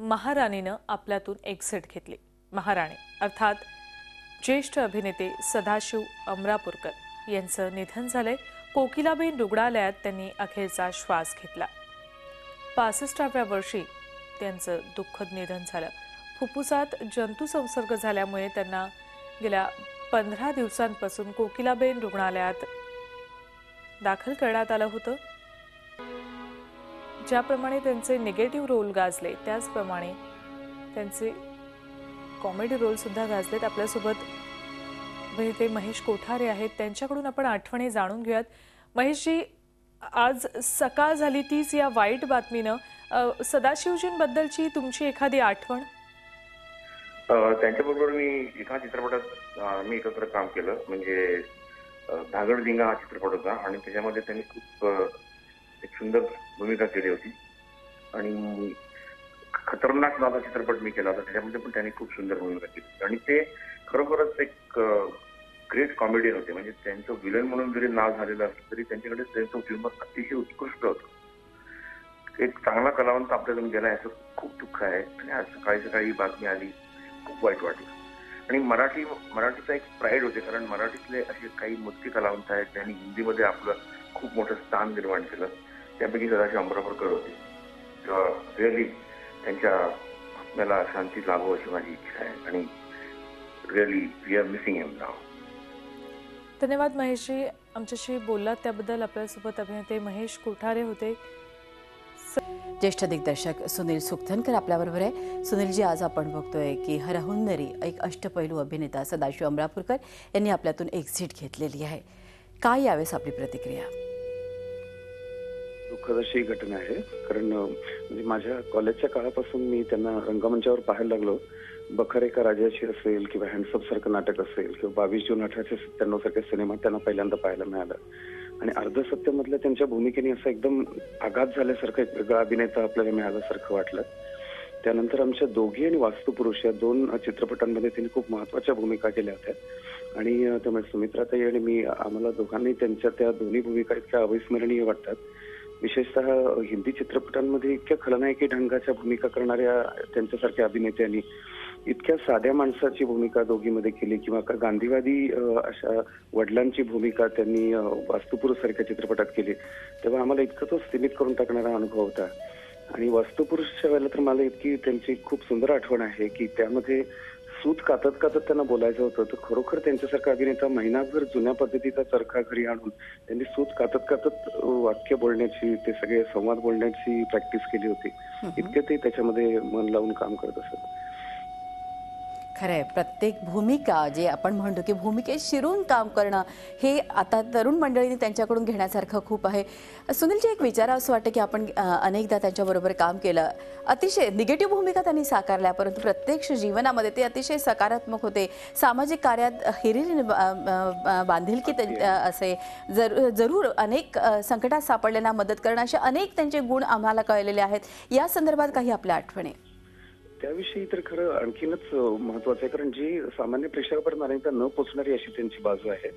महाराणीनं आपल्यातून एक्झिट घेतली। महाराणी अर्थात ज्येष्ठ अभिनेते सदाशिव अमरापूरकर यांचं निधन झालंय। कोकिलाबेन रुग्णालयात त्यांनी अखेरचा श्वास घेतला। 65व्या वर्षी त्यांचं दुःखद निधन झालं। फुफ्फुसात जंतू संसर्ग झाल्यामुळे त्यांना गेल्या 15 दिवसांपासून कोकिलाबेन रुग्णालयात दाखल करण्यात आलं होतं। ज्याप्रमाणे त्यांचे निगेटिव्ह रोल गाजले त्याचप्रमाणे त्यांचे कॉमेडी रोल सुद्धा गाजलेत। आपल्यासोबत अभिनेते महेश कोठारे आहेत, त्यांच्याकडून आपण आठवणी जाणून घेऊयात। महेशजी, आज सकाळ झाली तीच या वाईट बातमीनं सदाशिवजींबद्दलची तुमची एखादी आठवण? त्यांच्याबरोबर मी एका चित्रपटात मी एकत्र काम केलं, म्हणजे धागडधिंगा हा चित्रपट होता आणि त्याच्यामध्ये त्यांनी खूप एक सुंदर भूमिका केली होती। आणि खतरनाक नावाचा चित्रपट मी केला होता, त्याच्यामध्ये पण त्यांनी खूप सुंदर भूमिका केली आणि ते खरोखरच एक ग्रेट कॉमेडियन होते। म्हणजे त्यांचं विलन म्हणून जरी नाव झालेलं असलं तरी त्यांच्याकडे सेन्स ऑफ ह्युमर अतिशय उत्कृष्ट होतं। एक चांगला कलावंत आपल्याला गेला याचं खूप दुःख आहे आणि आज सकाळी ही बातमी आली, खूप वाईट वाटलं। आणि मराठीचा एक प्राईड होते, कारण मराठीतले असे काही मोजके कलावंत आहेत त्यांनी हिंदीमध्ये आपलं खूप मोठं स्थान निर्माण केलं। त्यापैकी सदाशिव अमरापूरकर होते। रिअली त्यांच्या आत्म्याला शांती लाभो अशी माझी इच्छा आहे आणि really we R missing him now. धन्यवाद महेशजी, आमच्याशी बोललात त्याबद्दल। आपल्यासोबत अभिनेते महेश कोठारे होते। ज्येष्ठ दिग्दर्शक सुनील सुखथनकर आपल्याबरोबर आहे। सुनीलजी, आज आपण बघतोय की हरहुन्नरी एक अष्टपैलू अभिनेता सदाशिव अमरापूरकर यांनी आपल्यातून एक्झिट घेतलेली आहे। काय यावेळेस आपली प्रतिक्रिया? दुःखद अशी घटना आहे, कारण म्हणजे माझ्या कॉलेजच्या काळापासून मी त्यांना रंगमंचावर पाहायला लागलो। बखर एका राजाची असेल किंवा हँडसम सारखं नाटक असेल किंवा 22 जून 1897 सारखे सिनेमा त्यांना पहिल्यांदा पाहायला मिळाला। आणि अर्धसत्यमधल्या त्यांच्या भूमिकेने असं एकदम आघात झाल्यासारखं एक वेगळा अभिनेता आपल्याला मिळाल्यासारखं वाटलं। त्यानंतर आमच्या दोघी आणि वास्तुपुरुष या 2 चित्रपटांमध्ये त्यांनी खूप महत्त्वाच्या भूमिका केल्या होत्या आणि त्यामुळे सुमित्राताई आणि मी आम्हाला दोघांनी त्यांच्या त्या दोन्ही भूमिका इतक्या अविस्मरणीय वाटतात। विशेषतः हिंदी चित्रपटांमध्ये इतक्या खलनायकी ढंगाच्या भूमिका करणाऱ्या त्यांच्यासारख्या अभिनेत्यांनी इतक्या साध्या माणसाची भूमिका दोघीमध्ये केली किंवा गांधीवादी अशा वडिलांची भूमिका त्यांनी वास्तुपुरुष सारख्या चित्रपटात केली, तेव्हा आम्हाला इतकं तो सीमित करून टाकणारा अनुभव होता। आणि वास्तुपुरुषच्या वेळेला तर मला इतकी त्यांची खूप सुंदर आठवण आहे की त्यामध्ये सूत कातत त्यांना बोलायचं होतं, तर खरोखर त्यांच्यासारखा अभिनेता महिनाभर जुन्या पद्धतीचा चरखा घरी आणून त्यांनी सूत कातत वाक्य बोलण्याची, ते सगळे संवाद बोलण्याची प्रॅक्टिस केली होती। इतके ते त्याच्यामध्ये मन लावून काम करत असत। खरंय, प्रत्येक भूमिका जे आपण म्हणतो की भूमिकेत शिरून काम करणं हे आता तरुण मंडळींनी त्यांच्याकडून घेण्यासारखं खूप आहे। सुनीलजी, एक विचारा असं वाटतं की आपण अनेकदा त्यांच्याबरोबर काम केलं, अतिशय निगेटिव्ह भूमिका त्यांनी साकारल्या, परंतु प्रत्यक्ष जीवनामध्ये ते अतिशय सकारात्मक होते। सामाजिक कार्यात हिरिरीने बांधिलकी असे जरूर अनेक संकटात सापडलेल्या मदत करणं, असे अनेक त्यांचे गुण आम्हाला कळलेले आहेत। या संदर्भात काही आपल्या आठवणी? त्याविषयी तर खरं आणखीनच महत्वाचं आहे, कारण जी सामान्य प्रेक्षकापर्यंत अनेकदा न पोचणारी अशी त्यांची बाजू आहे।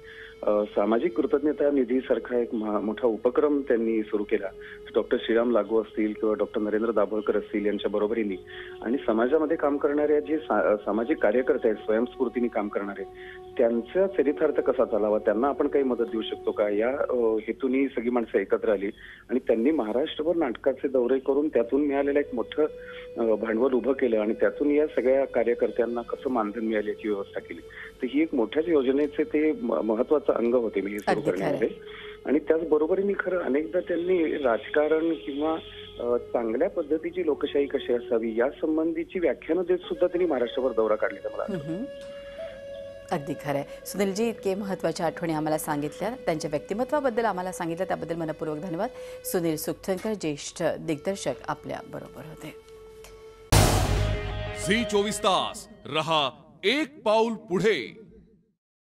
सामाजिक कृतज्ञता निधी सारखा एक मोठा उपक्रम त्यांनी सुरू केला। डॉक्टर श्रीराम लागू असतील किंवा डॉक्टर नरेंद्र दाभोळकर असतील यांच्या बरोबरीने आणि समाजामध्ये काम करणाऱ्या जे सामाजिक कार्यकर्ते आहेत, स्वयंस्फूर्तीने काम करणारे, त्यांचा चरितार्थ कसा चालावा, त्यांना आपण काही मदत देऊ शकतो का, या हेतूने सगळी माणसं एकत्र आली आणि त्यांनी महाराष्ट्रभर नाटकाचे दौरे करून त्यातून मिळालेलं एक मोठं भांडवल उभं केलं आणि त्यातून या सगळ्या कार्यकर्त्यांना कसं मानधन मिळेल याची व्यवस्था केली। तर ही एक मोठ्याच योजनेचे ते महत्वाचं अंग होते मी सुरू करण्यामध्ये। आणि त्याचबरोबरीने खरं अनेकदा त्यांनी राजकारण किंवा चांगल्या पद्धतीची लोकशाही कशी असावी या संबंधीची व्याख्यानं देत सुद्धा त्यांनी महाराष्ट्रभर दौरा काढलेला मला आठवतं। अगदी खरं आहे। सुनीलजी, इतके महत्त्वाच्या आठवणी आम्हाला सांगितल्या, त्यांच्या व्यक्तिमत्वाबद्दल आम्हाला सांगितलं, त्याबद्दल मनपूर्वक धन्यवाद। सुनील सुखथनकर ज्येष्ठ दिग्दर्शक आपल्या बरोबर होते। झी 24 तास रहा एक पाऊल पुढे।